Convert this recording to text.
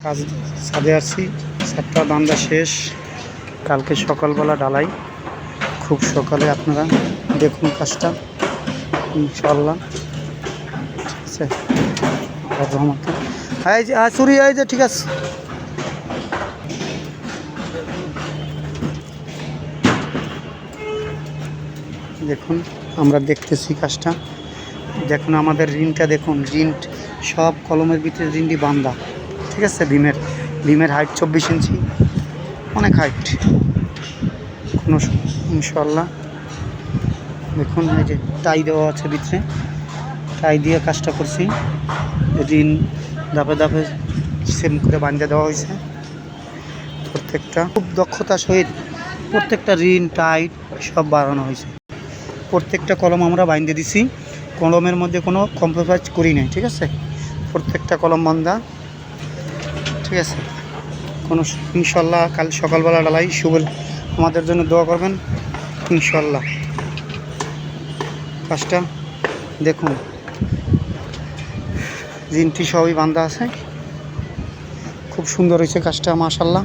কাজ ছাদে আসছি, ছাদটা বান্ধা শেষ। কালকে সকালবেলা ঢালাই, খুব সকালে আপনারা দেখুন কাজটা ইনশাল্লাহ। ঠিক আছে, রহমতে এই যে চুরি এই যে ঠিক আছে। দেখুন আমরা দেখতেছি কাজটা, দেখুন আমাদের রিনটা দেখুন, রিন সব কলমের ভিতরে রিনটি বান্ধা। ঠিক আছে, বিমের হাইট 24 ইঞ্চি, অনেক হাইট কোনো ইনশাল্লাহ। দেখুন এই যে টাই দেওয়া আছে ভিতরে, টাই দিয়ে কাজটা করছি। রিন ধাপে ধাপে সেম করে বান্ধা দেওয়া হয়েছে প্রত্যেকটা, খুব দক্ষতার সহিত প্রত্যেকটা রিন টাইট সব বাড়ানো হয়েছে। প্রত্যেকটা কলম আমরা বাইন্ধে দিছি, কলমের মধ্যে কোনো কম্প্রোমাইজ করি নাই। ঠিক আছে, প্রত্যেকটা কলম বান্ধা। ঠিক আছে, কোনো ইনশাল্লাহ কাল সকালবেলা ঢালাই শুভ, আমাদের জন্য দোয়া করবেন ইনশাল্লাহ। কাজটা দেখুন, জিনটি সবই বান্ধা আছে, খুব সুন্দর হয়েছে কাজটা মাশাল্লাহ।